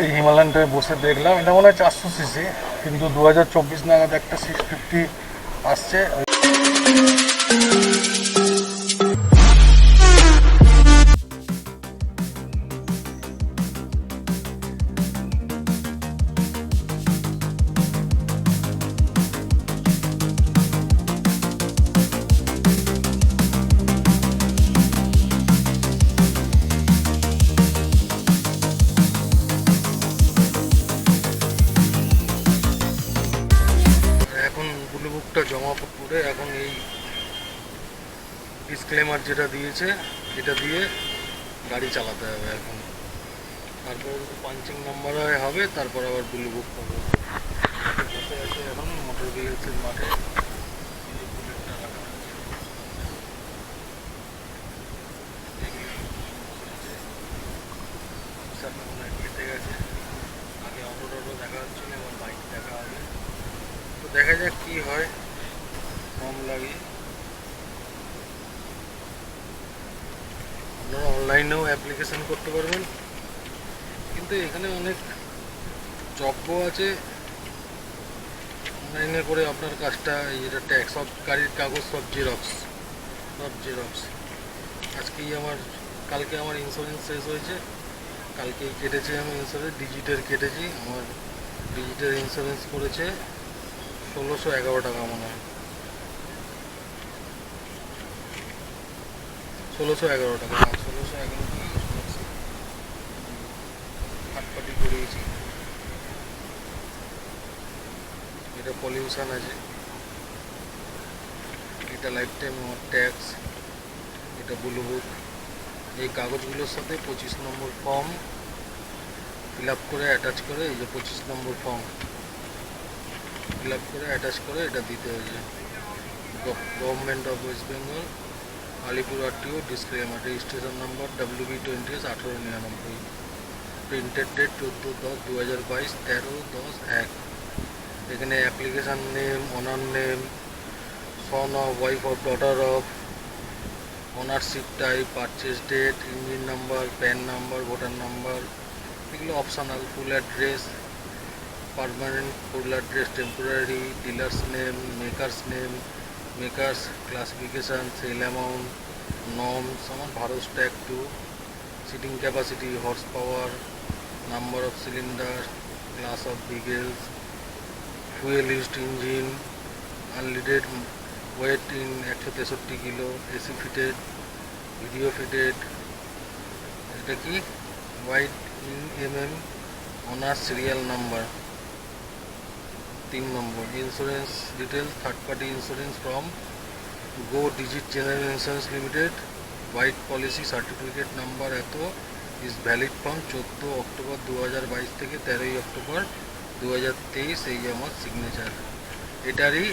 এই হিমালয়ানটায় বসে দেখলাম, এটা মনে হয় 400 সিসি, কিন্তু 2024 নাগাদ একটা 650 আসছে। এখন ব্লু বুকটা জমা করে এখন এই ডিসক্লেমার যেটা দিয়েছে এটা দিয়ে গাড়ি চালাতে হবে এখন। তারপরে যদি পাঞ্চিং নাম্বার হবে তারপর আবার ব্লু বুক পাবো। বসে আছে এখন মোটর ভেহিকলসের মাঠে। কেটে গেছে, আগে অটো টোটো দেখা হচ্ছিল, এবার বাইক দেখা হবে। তো দেখা যাক কি হয়, কম লাগে। আপনারা অনলাইনেও অ্যাপ্লিকেশন করতে পারবেন, কিন্তু এখানে অনেক জবও আছে। অনলাইনে করে আপনার কাজটা, এই যেটা ট্যাক্স, সব গাড়ির কাগজ, সব জেরক্স। কালকে আমার ইন্স্যুরেন্স শেষ হয়েছে, কালকেই কেটেছি আমি ইন্স্যুরেন্স, ডিজিটের কেটেছি। আমার ডিজিটের ইন্স্যুরেন্স করেছে 1611 টাকা মনে হয়, 1611 টাকা, 1611 টাকা থার্ড পার্টি করিয়েছি। এটা পলিউশন আছে, এটা লাইফ টাইম আমার ট্যাক্স, এটা ব্লু বুক। এই কাগজগুলোর সাথে 25 নম্বর ফর্ম ফিল আপ করে অ্যাটাচ করে, এই যে 25 নম্বর ফর্ম ফিল আপ করে অ্যাটাচ করে এটা দিতে হয়েছে। Government of West Bengal, Alipur RTO, disclaimer, registration number WB20 1899, printed date 14/10/2022, 13/10/1। এখানে application name, owner name, son of, wife of, daughter of, ownership type, purchase date, engine number, PAN number, voter number, এগুলো optional. Full address, permanent, full address, temporary, dealers name, makers classification, sell amount, norms, আমার Bharat tag 2, sitting capacity, horse power, number of cylinder, class of vehicles, fuel used engine, আনলিডেড, wait in 163 kilo, AC fitted, video fitted, এটা কি wide in honour serial number. 3 number, insurance details, third party insurance from go digit general insurance limited, white policy certificate number এত, is valid from 14 October 2022 থেকে 13 October 2023। এই যে আমার signature, এটারই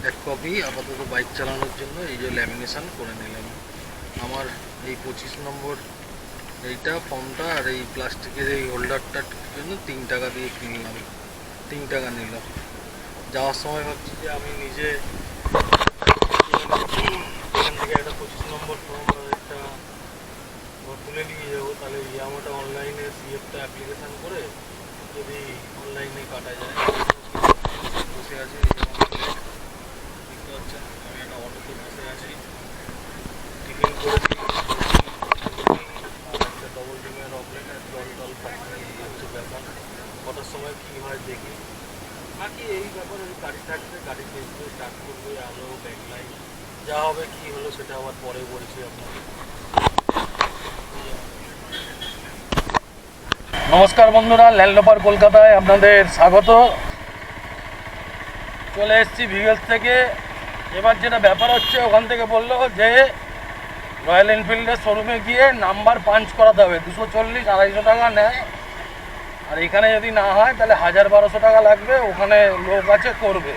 এক copy আপাতত বাইক চালানোর জন্য এই যে ল্যামিনেশন করে নিলাম। আমার এই 25 নম্বর এইটা ফর্মটা আর এই প্লাস্টিকের এই হোল্ডারটার জন্য 3 টাকা দিয়ে কিনলাম, 3 টাকা নিল। যাওয়ার সময় ভাবছি যে আমি নিজে এখান থেকে একটা 25 নম্বর ফর্ম আর একটা তুলে নিয়ে যাবো, তাহলে ইয়ামাটা অনলাইনে সিএফটা অ্যাপ্লিকেশান করে যদি অনলাইনে কাটা যায়। বসে আছি, দেখতে পাচ্ছেন আমি একটা অটোতে বসে আছি, টিফিন করেছি, আর একটা ডবল ডিমের অমলেট আর জল খাচ্ছি। এই হচ্ছে ব্যাপার, কটার সময় কী হয় দেখি। বাকি এই ব্যাপারে গাড়ি থাকবে, গাড়ি দেখবে, স্টার্ট করবে, আলো, ব্যাকলাইট, যা হবে কী হলো সেটা আবার পরে বলছি আপনাকে। নমস্কার বন্ধুরা, ল্যান্ডলোপার কলকাতায় আপনাদের স্বাগত। চলে এসেছি ভিগেলস থেকে। এবার যেটা ব্যাপার হচ্ছে, ওখান থেকে বললো যে রয়্যাল এনফিল্ডের শোরুমে গিয়ে নাম্বার পাঞ্চ করাতে হবে, 240-250 টাকা নেয়। আর এখানে যদি না হয় তাহলে 1000-1200 টাকা লাগবে, ওখানে লোক আছে করবে।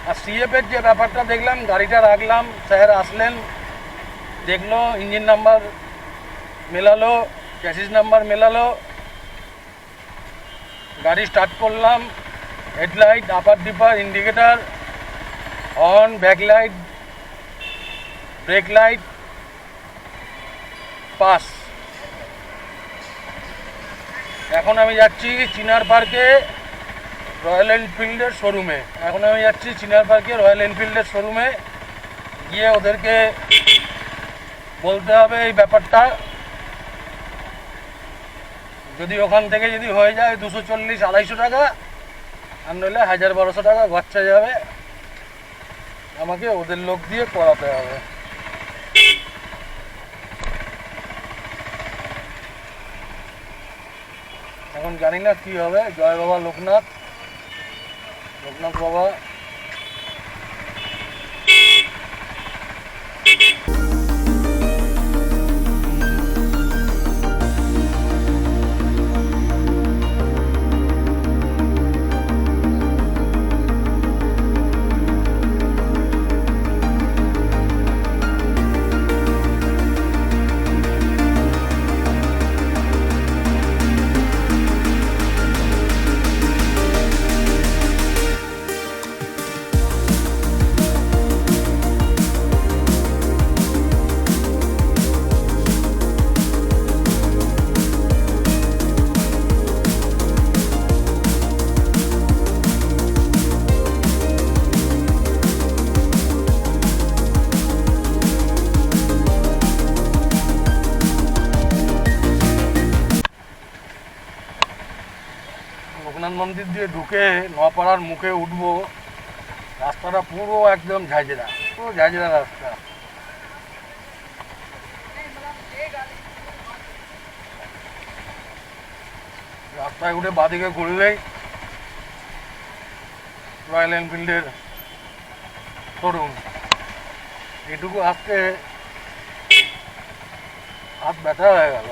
আর সিএফের যে ব্যাপারটা দেখলাম, গাড়িটা রাখলাম, স্যার আসলেন, দেখলো, ইঞ্জিন নাম্বার মেলালো, চ্যাসিস নাম্বার মেলালো, গাড়ি স্টার্ট করলাম, হেডলাইট, আপার ডিপার, indicator, horn, backlight, break light, pass. এখন আমি যাচ্ছি চিনার পার্কে রয়্যাল এনফিল্ডের শোরুমে। রয়্যাল এনফিল্ডের শোরুমে গিয়ে ওদেরকে বলতে হবে এই ব্যাপারটা। যদি ওখান থেকে যদি হয়ে যায় 240-250 টাকা, আর নইলে 1000-1200 টাকা খরচা যাবে, আমাকে ওদের লোক দিয়ে করাতে হবে। এখন জানি না কি হবে। জয় বাবা লোকনাথ বাবা। লোকনাথ মন্দির দিয়ে ঢুকে নোয়াপাড়ার মুখে উঠবো, রাস্তাটা পুরো একদম ঝাঁঝরা, রাস্তা। রাস্তায় উঠে বাঁদিকে ঘুরলেই রয়্যাল এনফিল্ডের শোরুম। এটুকু আসতে হাত ব্যথা হয়ে গেল।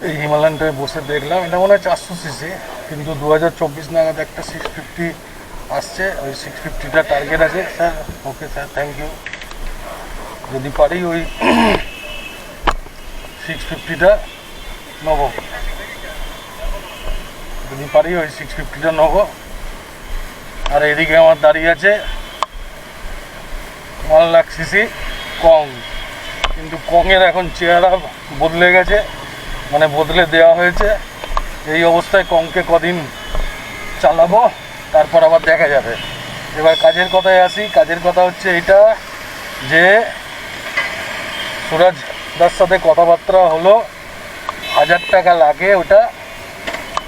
এই হিমালয়ানটায় বসে দেখলাম, এটা মনে হয় 400 সিসি, কিন্তু 2024 নাগাদ একটা 650 আসছে। ওই 650টা টার্গেট আছে sir. Okay sir, thank you. যদি পারি ওই 650টা নেবো, আর এদিকে আমার দাঁড়িয়ে আছে 1 লাখ সিসি কং। কিন্তু কংয়ের এখন চেহারা বদলে গেছে, মানে বদলে দেওয়া হয়েছে। এই অবস্থায় কংকে কদিন চালাবো, তারপর আবার দেখা যাবে। এবার কাজের কথায় আসি। কাজের কথা হচ্ছে এইটা যে সুরাজ দার সাথে কথাবার্তা হলো, 1000 টাকা লাগে ওটা,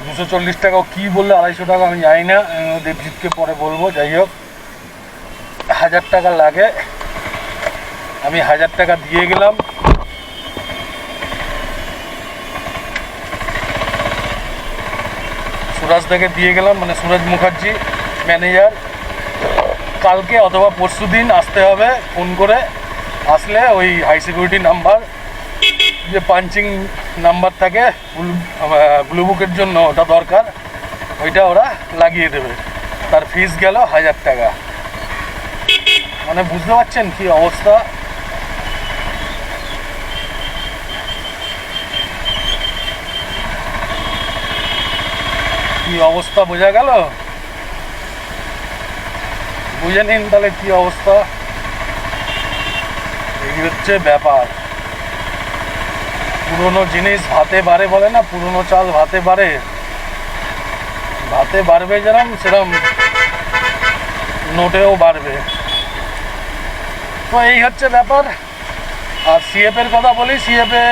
240 টাকা কী বললে, 250 টাকা আমি জানি না, দেবজিৎকে পরে বলবো। যাই হোক, 1000 টাকা লাগে। আমি 1000 টাকা দিয়ে গেলাম। সুরাজদাকে দিয়ে গেলাম, মানে সুরাজ মুখার্জি ম্যানেজার। কালকে অথবা পরশু দিন আসতে হবে ফোন করে। আসলে ওই হাই সিকিউরিটি নাম্বার, যে পাঞ্চিং নাম্বার থাকে ব্লু বুকের জন্য, ওটা দরকার, ওইটা ওরা লাগিয়ে দেবে। তার ফিস গেল 1000 টাকা। মানে বুঝতে পারছেন কি অবস্থা। কি অবস্থা বোঝা গেল? বুঝে নিন তাহলে কি অবস্থা। এই হচ্ছে ব্যাপার। পুরনো জিনিস ভাতে বাড়ে বলে না, পুরনো চাল ভাতে বাড়ে। ভাতে বাড়বে যেরকম, সেরকম নোটেও বাড়বে। তো এই হচ্ছে ব্যাপার। আর সিএফের কথা বলি। সিএফে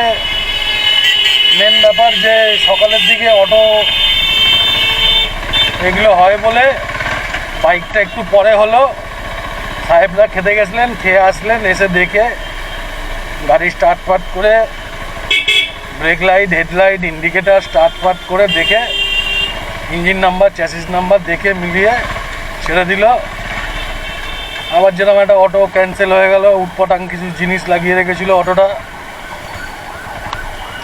মেন ব্যাপার যে সকালের দিকে অটো এগুলো হয় বলে বাইকটা একটু পরে হলো। সাহেবরা খেতে গেছিলেন, খেয়ে আসলেন, এসে দেখে গাড়ি স্টার্ট ফাট করে, break light, headlight, indicator start ফাট করে দেখে ইঞ্জিন নাম্বার চ্যাসিস নাম্বার দেখে মিলিয়ে ছেড়ে দিল। আবার যেরকম একটা অটো ক্যান্সেল হয়ে গেল, উটপটাং কিছু জিনিস লাগিয়ে রেখেছিল অটোটা,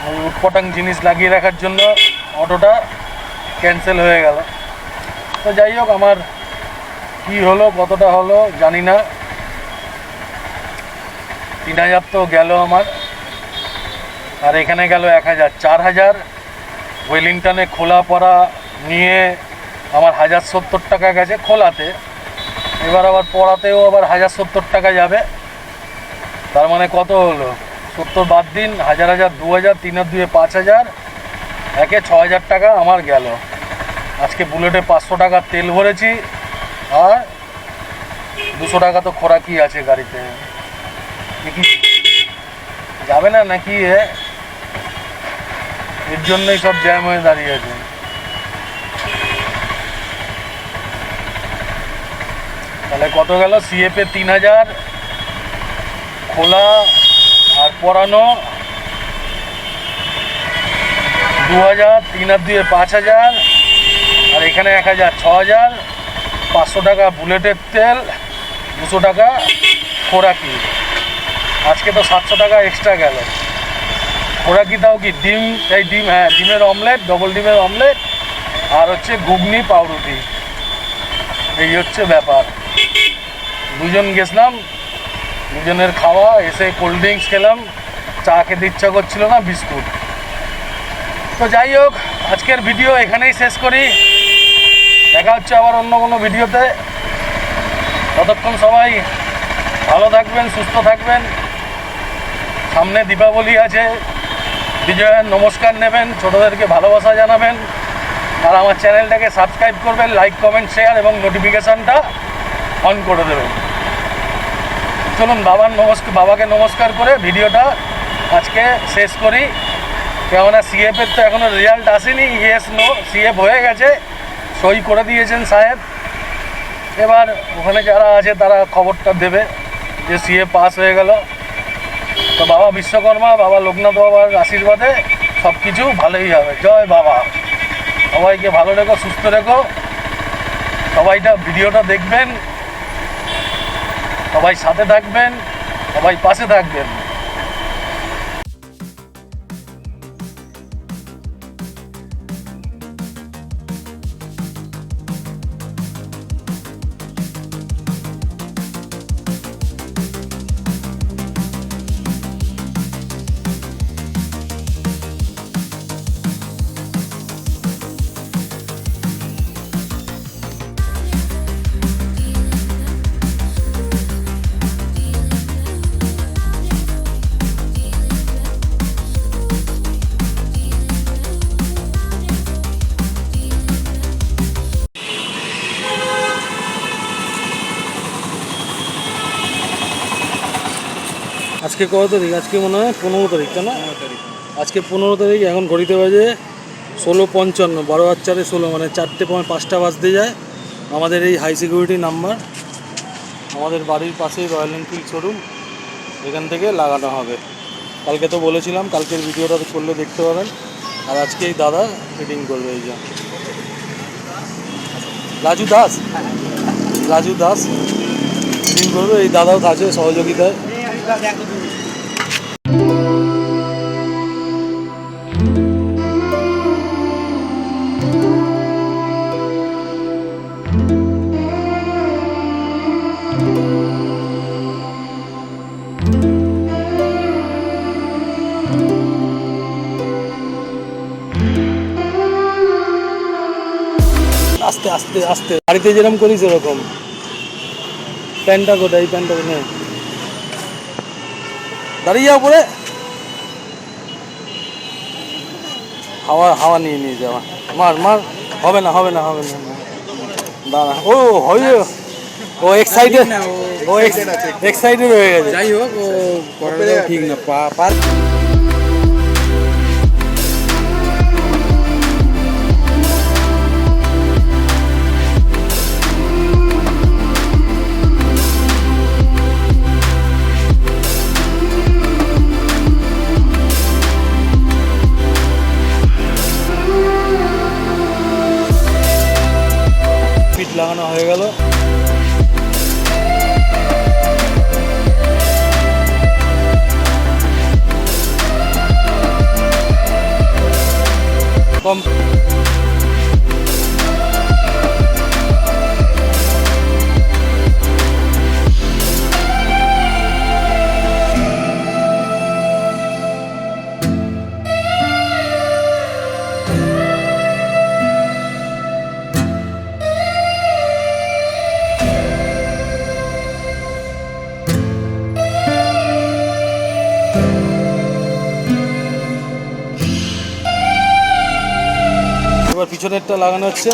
ওই উটপটাং জিনিস লাগিয়ে রাখার জন্য অটোটা ক্যান্সেল হয়ে গেল। তো যাই হোক, আমার কি হলো কতটা হলো জানি না, 3000 তো গেল আমার, আর এখানে গেল 1000, 4000। ওয়েলিংটনে খোলা পড়া নিয়ে আমার 1070 টাকা গেছে খোলাতে, এবার আবার পড়াতেও আবার 1070 টাকা যাবে। তার মানে কত হলো, 70 বাদ দিন, 1000, 2000, 3 আর 2 5000, একে 6000 টাকা আমার গেল। আজকে বুলেটে 500 টাকা তেল ভরেছি, আর 200 টাকা তো খোরাকি আছে গাড়িতে। কি যাবে না নাকি? এর জন্যই সব জ্যাম হয়ে দাঁড়িয়ে আছে। তাহলে কত গেল? সিএফে 3000, খোলা আর পরানো 2000, 3 আর 2 5000, আর এখানে 1000, 6000, 500 টাকা বুলেটের তেল, 200 টাকা খোরাকি। আজকে তো 700 টাকা এক্সট্রা গেল। খোরাকি তাও কি ডিম, এই ডিম, হ্যাঁ ডিমের অমলেট, ডবল ডিমের অমলেট, আর হচ্ছে ঘুগনি পাউরুটি, এই হচ্ছে ব্যাপার। দুজন গেছিলাম, দুজনের খাওয়া, এসে কোল্ড ড্রিঙ্কস খেলাম, চা খেতে ইচ্ছা করছিল না, বিস্কুট। তো যাই হোক, আজকের ভিডিও এখানেই শেষ করি, দেখা হচ্ছে আবার অন্য কোনো ভিডিওতে। ততক্ষণ সবাই ভালো থাকবেন, সুস্থ থাকবেন। সামনে দীপাবলি আছে, বিজয়ের নমস্কার নেবেন, ছোটোদেরকে ভালোবাসা জানাবেন, আর আমার চ্যানেলটাকে সাবস্ক্রাইব করবেন, লাইক কমেন্ট শেয়ার এবং নোটিফিকেশানটা অন করে দেবেন। চলুন বাবাকে নমস্কার করে ভিডিওটা আজকে শেষ করি। কেননা সিএফের তো এখনও রেজাল্ট আসেনি, ইয়েস নো সিএফ হয়ে গেছে, সই করে দিয়েছেন সাহেব। এবার ওখানে যারা আছে তারা খবরটা দেবে যে সিএফ পাস হয়ে গেল। তো বাবা বিশ্বকর্মা, বাবা লোকনাথ বাবার আশীর্বাদে সব কিছু ভালোই হবে। জয় বাবা। সবাইকে ভালো রেখো, সুস্থ রেখো, সবাইটা ভিডিওটা দেখবেন, সবাই সাথে থাকবেন, সবাই পাশে থাকবেন। আজকে কত তারিখ? আজকে মনে হয় 15 তারিখ, তাই না? আজকে 15 তারিখ। এখন ঘড়িতে বাজে 16:55, 12/4-16, মানে 4:05 বাজতে যায়। আমাদের এই হাই সিকিউরিটি নাম্বার, আমাদের বাড়ির পাশেই রয়্যাল এনফিল্ড শোরুম, এখান থেকে লাগানো হবে। কালকে তো বলেছিলাম, কালকের ভিডিওটা করলে দেখতে পাবেন। আর আজকে এই দাদা ফিটিং করবে, এই যে রাজু দাস ফিটিং করবে। এই দাদাও আছে সহযোগিতায়। আস্তে আস্তে আস্তে, বাড়িতে যেরকম করি সেরকম। প্যান্টটা কোথায়? এই প্যান্টটা নেই, দাঁড়িয়ে যাওয়া পরে হাওয়া নিয়ে যাওয়া। মার হবে না দাঁড়া। ও এক্সাইটেড হয়ে গেছে। যাই হোক, ও করাটা ঠিক না। পা ফিট লাগানো হয়ে গেল। কম এবার পিছনেরটা লাগানো হচ্ছে।